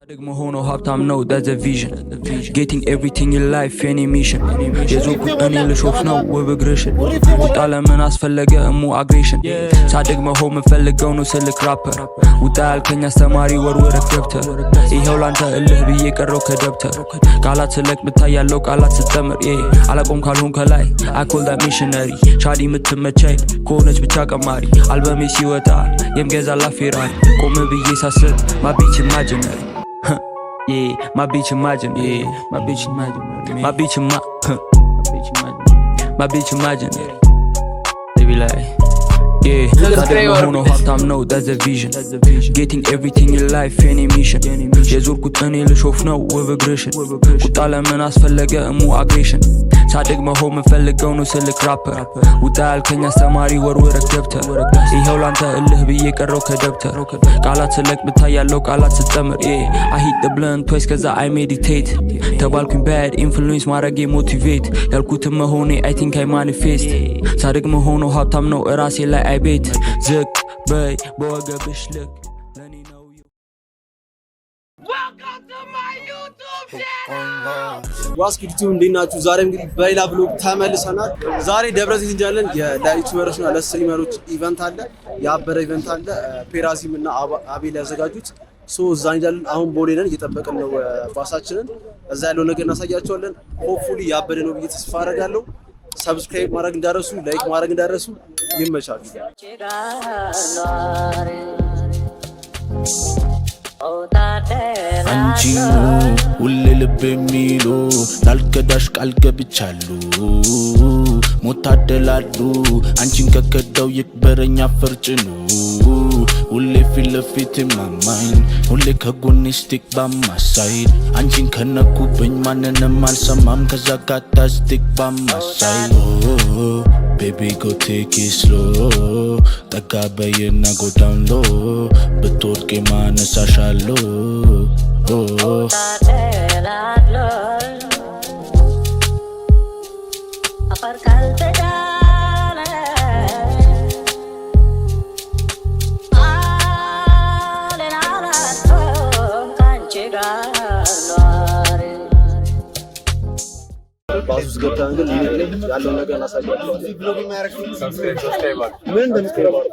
ደግሞ ሆኖ ሀብታም ነው that's a vision getting everything in life any mission የዞኩት እኔ ልሾፍ ነው ውብ እግርሽን ውጣ ለምን አስፈለገ እሙ አግሬሽን ሳድግ መሆን ምፈልገው ነው ስልክ ራፐር ውጣ ያልከኝ አስተማሪ ወርወረክ ገብተር ይኸው ላንተ እልህ ብዬ ቀረው ከደብተር ቃላት ስለቅ ምታያለው ቃላት ስተምር አላቆም ካልሆን ከላይ I call that missionary ሻዲ ምትመቻይ ከሆነች ብቻ ቀማሪ አልበሜ ሲወጣ የምገዛ ላፌራሪ ቆም ብዬ ሳስብ my bitch imaginary Yeah, my bitch imaginary. Yeah, my bitch imaginary. My bitch imaginary. They be like, yeah, ሆኖ ሀብታም ነው that's a vision getting everything in life any mission የዞርኩት እኔ ልሾፍ ነው ውብ እግርሽን ቁጣ ለምን አስፈለገ እሙ አግሬሽን ሳድግ መሆን ምፈልገው ነው ስልክ ራፐር ውጣ ያልከኝ አስተማሪ ወርወረክ ገብተር ይኸው ላንተ እልህ ብዬ ቀረው ከደብተር ቃላት ስለቅ ምታያለው ቃላት ስተምር I hit the blunt twice cause I meditate ተባልኩኝ bad influence ማረጌ motivate ያልኩት መሆኔ I think I manifest ሳድግ መሆኑ ሀብታም ነው እራሴ ላይ I bet ዝቅ በይ በወገብሽ ልክ ለኔ ነው Welcome to my YouTube channel ዋስኪቱ እንዴናችሁ ዛሬ እንግዲህ በሌላ ብሎግ ተመልሰናል ዛሬ ደብረዘይት እንጃለን ለዩቲዩበሮች እና ለስትሪመሮች ኢቨንት አለ ያበረ ኢቨንት አለ ፔራዚም እና አቤል ያዘጋጁት እዛ እንጃለን አሁን ቦሌ ነን እየጠበቅን ነው ባሳችንን እዛ ያለው ነገር እናሳያቸዋለን ሆፕፉሊ ያበረ ነው ብዬ ተስፋ አደርጋለሁ ሰብስክራይብ ማድረግ እንዳረሱ ላይክ ማድረግ እንዳረሱ ይመቻችሁ አንቺኑ ሁሌ ልብ የሚሉ ላልከዳሽ ቃል ገብቻለሁ ሞታደላሉ አንቺን ከከዳው ይክበረኛ ፈርጭኑ ሁሌ ፊት ለፊት ማማኝ ሁሌ ከጎኔ ስቲክ ባማሳይድ አንቺን ከነኩብኝ ማንንም አልሰማም ከዛ ጋታ ስቲክ ባማሳይድ Baby go take it slow ጠጋ በይና go down low ብትወድቂ ማነሳሻለሁ ባሱስ ገብተን ግን ያለው ነገር እናሳያቸዋለን እዚህ ብሎግ የሚያደርግ ሰብስክራይብ ምን እንደምትቀበሉ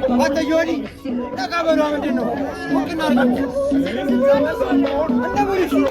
What the yoni? Nakabaro amdino. Mukina argu. Andaburi shi.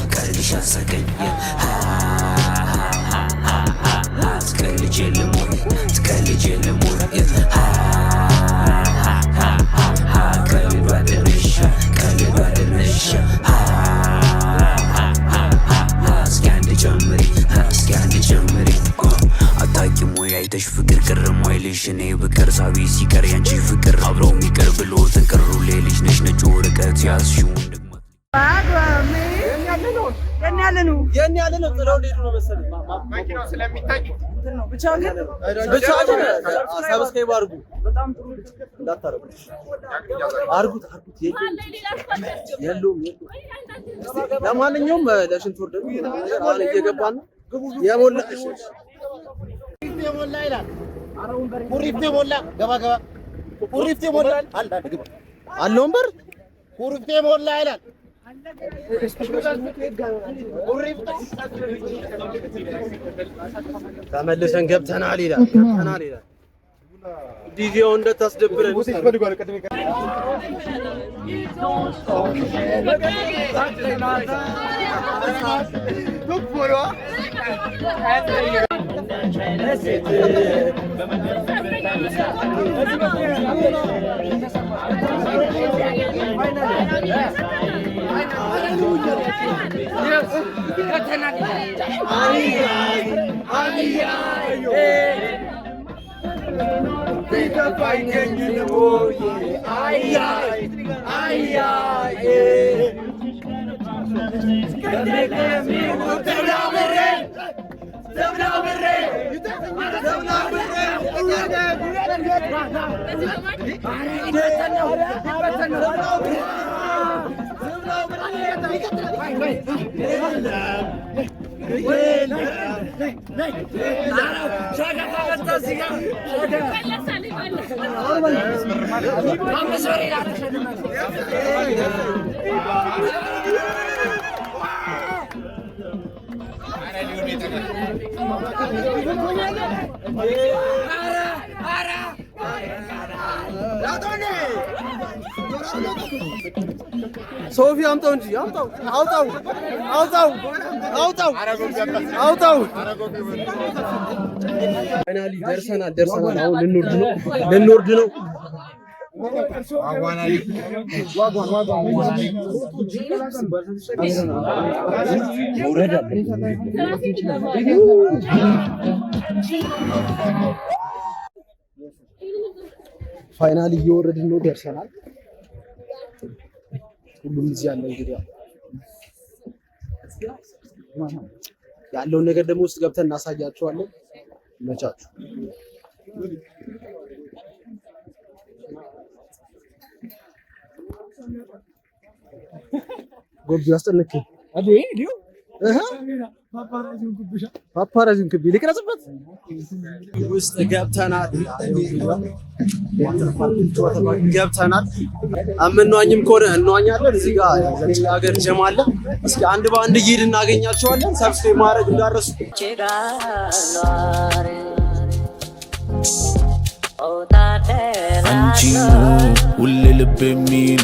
Kalbiş asakın Tıkalıcı limon Tıkalıcı limon Kalbi badırışa Kalbi badırışa Skendi cömeri Skendi cömeri Ataki ሙያይተሽ ፍቅር ቅርም ወይልሽ እኔ ብቀር ሳቢ ሲቀር ያንቺ ፍቅር አብሮ የሚቀር ብሎ ተቀሩ ሌልሽ ነሽ ነጭ ወረቀት ያዝሽው የኔ ያለ ነው ጥለው ሊሄዱ ነው መሰለኝ ማኪናው ስለሚታይ ነው ብቻ ግን ሰብስክራይብ አድርጉ በጣም ጥሩ እንዳታረጉ አድርጉት የለውም ለማንኛውም ለሽንት ወርደን አሁን እየገባን የሞላ ይላል ኩሪፍቴ ሞላ ገባ ገባ ኩሪፍቴ ሞላ አለ ወንበር ኩሪፍቴ ሞላ ይላል ተመልሰን ገብተናል ይላል ዲቪው እንደታስደብረን ሶፊ አምጣው እንጂ አውጣው ፋይናሊ ደርሰናል አሁን ልንወርድ ነው ፋይናሊ እየወረድን ነው ደርሰናል ሁሉም እዚህ ያለ እንግዲህ ያለውን ነገር ደግሞ ውስጥ ገብተን እናሳያቸዋለን መቻቹ ጎብ ያስጠነከ አይደል ዲዩ ፓፓራዚን ክቢ ልቅረጽበት ውስጥ ገብተናል አመንዋኝም ኮረ እንዋኛለን እዚህ ጋር ሀገር ጀማ አለ እስኪ አንድ በአንድ ይሄድ እናገኛቸዋለን ሰብስክራይብ ማድረግ እንዳረሱ አንቺ ሁሌ ልብ የሚሉ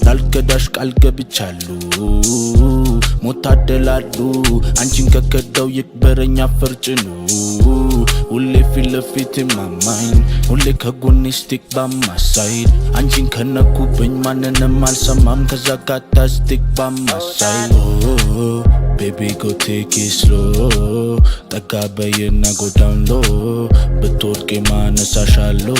ላልከዳሽ ቃል ገብቻለሁ ሞታደላሉ አንቺን ከከዳው ይክበረኛ ፈርጭኑ ሁሌ ፊት ለፊት ማማኝ ሁሌ ከጎኔ ስቲክ ባማሳይድ አንቺን ከነኩብኝ ማንንም አልሰማም ከዛ ጋታ ስቲክ ባማሳይድ Baby go take it slow ጠጋ በይና go down low ብትወድቂ ማነሳሻለሁ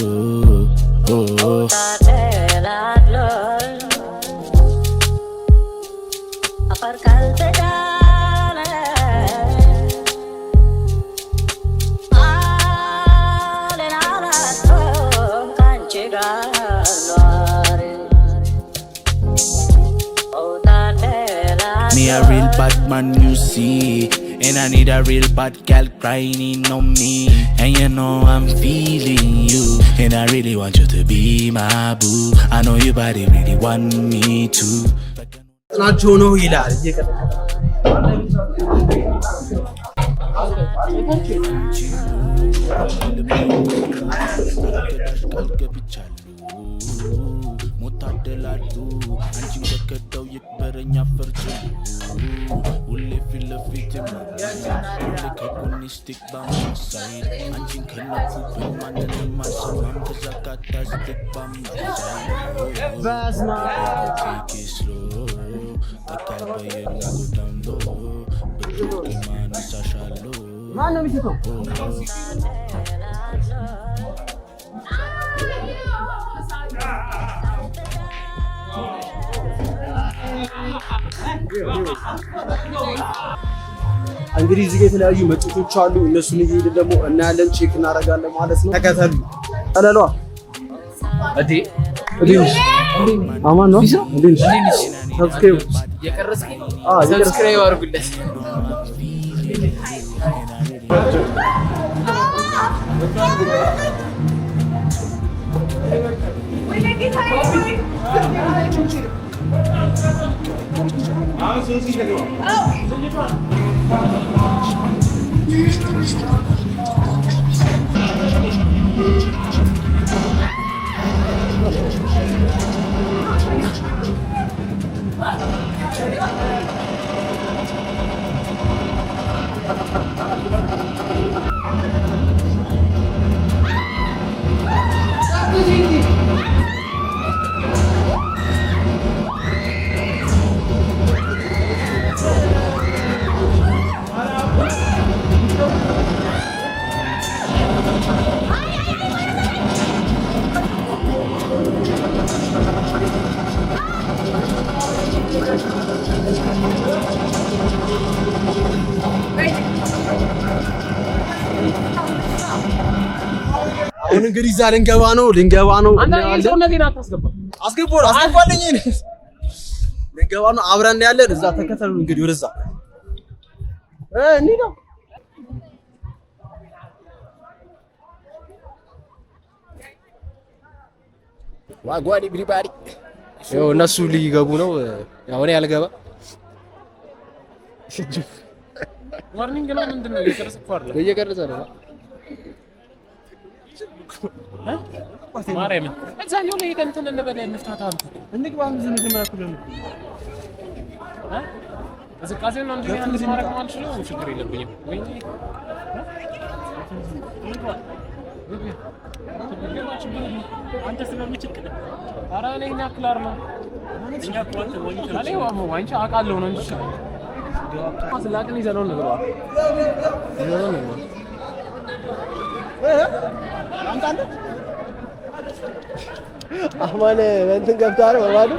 Me a real bad man you see and I need a real bad gal crying on me and you know I'm feeling you and I really want you to be my boo I know your body really want me to ናቸው ነው ይላል ሞታደላሉ አንቺን ከከዳው ይክበረኛ ፈርጭኑ ሁሌ ፊት ለፊት ሁሌ ከጎኔ ስቲክ ባማሳይድ አንቺን ከነኩብኝ ማንንም አልሰማም ከዛ ጋታ ስቲክ ባማሳይድ በስማ ቴኪስሎ ተካበየና ጎዳምሎ ብትወድቂ ማነሳሻለሁ ማነው የሚሰጠው እንግዲህ እዚህ የተለያዩ መጫወቾች አሉ እነሱን እየሄድን ደግሞ እናያለን ቼክ እናደርጋለን ማለት ነው ተከተሉ አለሏ እዲ አማን ነው እንዴ ሰብስክራይብ የቀረስኪ ሰብስክራይብ አድርጉልኝ አሁን እንግዲህ እዛ ልንገባ ነው። አንተ ሰውነቴን አታስገባ። አስገባልኝ። ልንገባ ነው። አብረን ያለን እዛ ተከተሉ። እንግዲህ ወደዛ እንዴ ነው ዋጓኒ ብሪባሪ ያው እነሱ ሊገቡ ነው። ያው እኔ አልገባ። ዋርኒንግ ነው። ምንድነው? እየቀረጸ ነው። ማርያም እዛኛው ላይ እንትን እንበል እንፍታታ አንተ እንግባ ምን እንደማያኩል ነው እዝቃዜው ነው እንጂ አንድ ማረግ ማለት ነው። ችግር የለብኝም ወይ አንተ ስለምትችል ኧረ እኔ ያክላር ነው እኛ ቋንቋ ወንጀል አውቃለሁ ነው እንጂ ማስላቅን ይዘነው ነው አንተ አማን እንትን ገብታ ነው ባሉ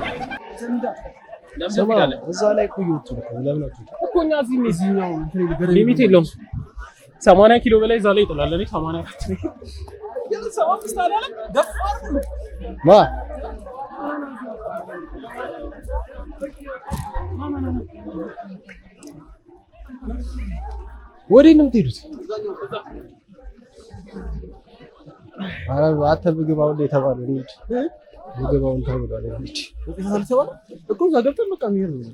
ለምን እዛ ላይ ቆይቶ ለምን እኮ እኛ እዚህኛው ሊሚት የለውም። 80 ኪሎ በላይ እዛ ላይ ይጥላል። እኔ 80 ማ ወዴት ነው የምትሄዱት? ኧረ አትብግባው የተባለው እንጂ ምግባውን ተብሏል እንጂ ተሰልሰዋል እኮ እዛ ገብተን በቃ የሚሄድ ነው።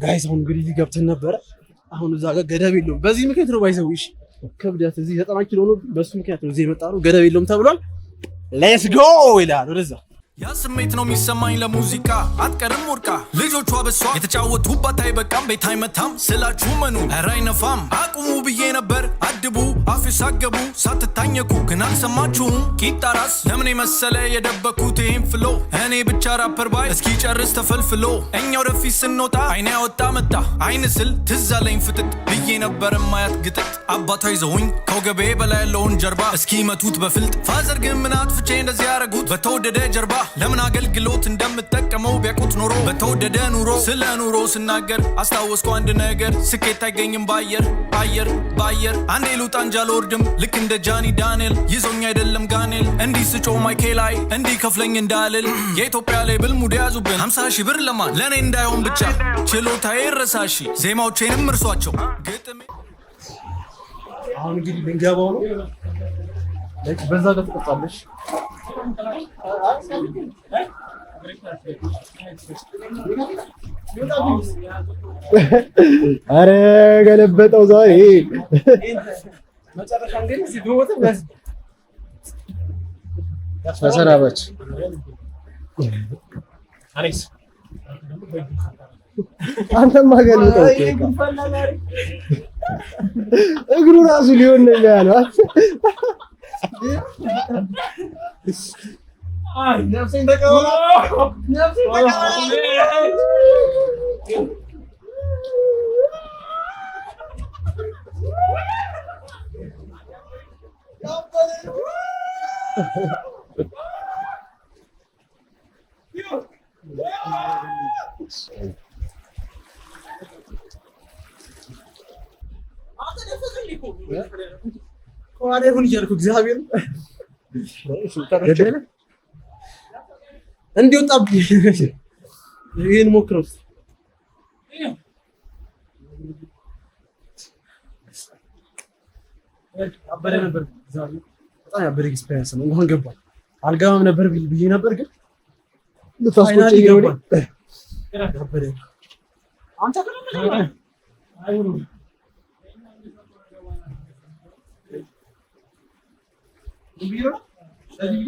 ጋይስ አሁን እንግዲህ ገብተን ነበረ። አሁን እዛ ጋር ገደብ የለውም። በዚህ ምክንያት ነው ባይዘውሽ ክብደት እዚህ 90 ኪሎ ነው። በሱ ምክንያት ነው እዚህ የመጣ ነው። ገደብ የለውም ተብሏል። ሌትስ ጎ ይላል ወደዛ ያ ስሜት ነው የሚሰማኝ ለሙዚቃ አትቀርም ወርቃ ልጆቿ በሷ የተጫወቱባት አይበቃም ቤት አይመታም ስላችሁ መኑ ኧረ አይነፋም አቁሙ ብዬ ነበር አድቡ አፍ ሳገቡ ሳትታኘኩ ግን አልሰማችሁም ቂጣ ራስ ለምን መሰለ የደበኩት ይህን ፍሎ እኔ ብቻ ራፐር ባይ እስኪ ጨርስ ተፈልፍሎ እኛ ወደፊት ስንወጣ አይኔ ያወጣ መጣ አይን ስል ትዝ አለኝ ፍጥጥ ብዬ ነበር ማያት ግጥጥ አባቷ ይዘውኝ ከወገቤ በላይ ያለውን ጀርባ እስኪ መቱት በፍልጥ ፋዘር ግን ምን አጥፍቼ እንደዚህ ያረጉት በተወደደ ጀርባ ለምን አገልግሎት እንደምጠቀመው ቢያቁት ኖሮ በተወደደ ኑሮ ስለ ኑሮ ስናገር አስታወስኩ አንድ ነገር ስኬት አይገኝም ባየር አንዴ ልውጣ እንጂ አልወርድም ልክ እንደ ጃኒ ዳንኤል ይዞኝ አይደለም ጋኔል እንዲህ ስጮ ማይኬ ላይ እንዲህ ከፍለኝ እንዳልል የኢትዮጵያ ሌብል ሙድ ያዙብን 50 ሺህ ብር ለማን ለእኔ እንዳይሆን ብቻ ችሎታዬ ረሳሺ ዜማዎቼንም እርሷቸው ግጥሜ አሁን እንግዲህ ልንገባው ነው። በዛ ጋር ተቀጣለሽ አረ ገለበጠው ዛሬ መጨረሻ እንግዲህ ሲዶወት ተሰናባች አሪስ አንተማ ገልብጠው እግሩ ራሱ ሊሆን ነው ያለው አይ ነፍሴን ተቀበላ ቆራዴ ሁን ይርኩ እግዚአብሔር ገደለ እንዲወጣብ ይሄን ሞክረው አበደ ነበር ዛሬ በጣም ያበደ ኤክስፒሪየንስ ነው። እንኳን ገባል አልገባም ነበር ብዬ ነበር ግን ልታስቆጭ ይገባል። ያበደ አንተ ከመለሰ አይሁን ቢሮ ስለዚህ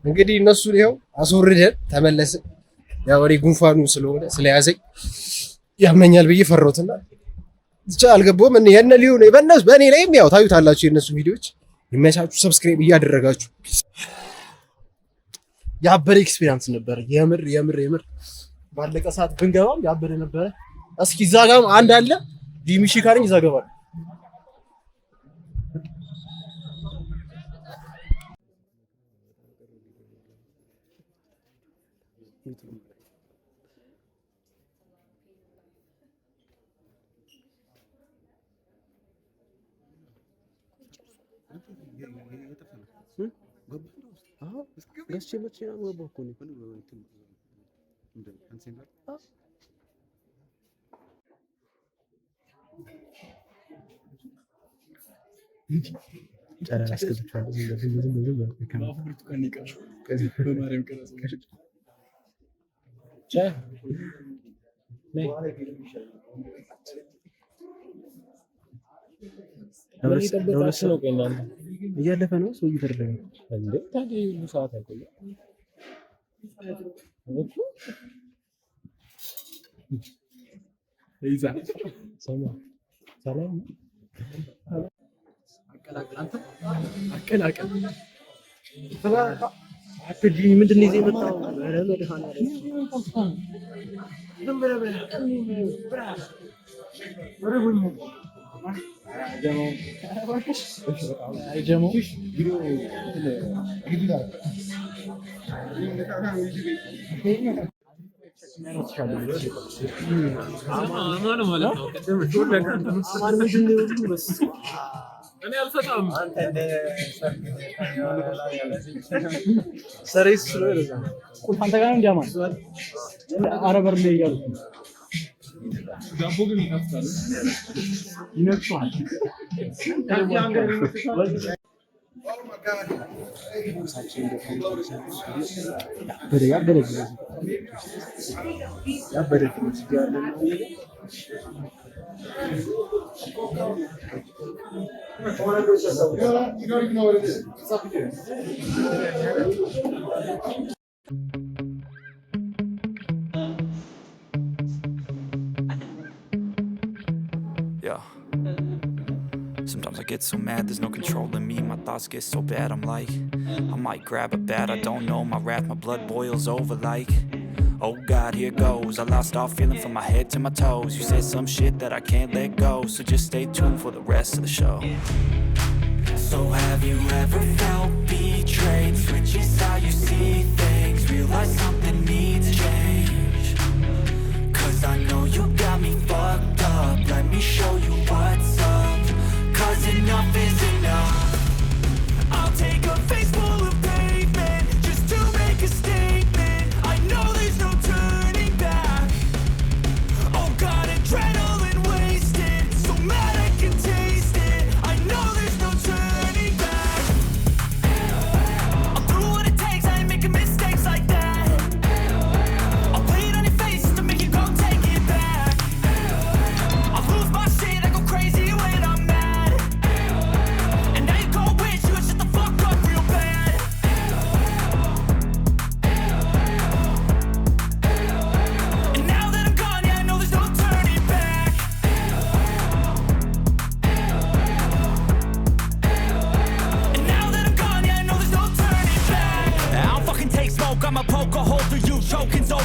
እንግዲህ እነሱን ይኸው አስወርደን ተመለስን። ያው ወሬ ጉንፋኑ ስለሆነ ስለያዘኝ ያመኛል ብዬ ፈራሁትና ብቻ አልገባሁም። የነ ሊሆን በእነሱ በእኔ ላይም ያው ታዩታላችሁ የእነሱ ቪዲዮዎች የሚያሳችሁ ሰብስክራይብ እያደረጋችሁ ያበደ ኤክስፒሪየንስ ነበር። የምር የምር የምር ባለቀ ሰዓት ብንገባም ያበደ ነበረ። እስኪ እዛ ጋርም አንድ አለ ዲሚሺ ካለኝ እዛ ገባል። ገስቼ መቼ ነው የገባው እኮ ነው እያለፈ ነው ሰው እየተደረገ እንዴ? ታዲያ ሁሉ ሰዓት አይቆይም። ይዛ ሰላም ሰላም አቀላቀል አትዲ ምንድን ነው ይዘህ የመጣው? Sometimes I get so mad, there's no controlling me. My thoughts get so bad, I'm like, I might grab a bat, I don't know. My wrath, my blood boils over like, oh God, here goes. I lost all feeling from my head to my toes. You said some shit that I can't let go, so just stay tuned for the rest of the show. So have you ever felt betrayed? Switches how you see things, realize something needs change. Cause I know you got me fucked up, let me show you what's up. Cause enough is enough. I'll take a face full of pavement just to make a statement. I know there's no turning back. Oh God, adrenaline wasted, so mad I can taste it. I know there's no turning back. I'm through what it takes, I ain't making mistakes like that.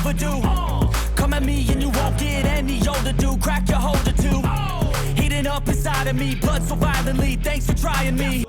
overdue. Come at me and you won't get any older, dude. Crack your holder too. Heating up inside of me, blood so violently. Thanks for trying me.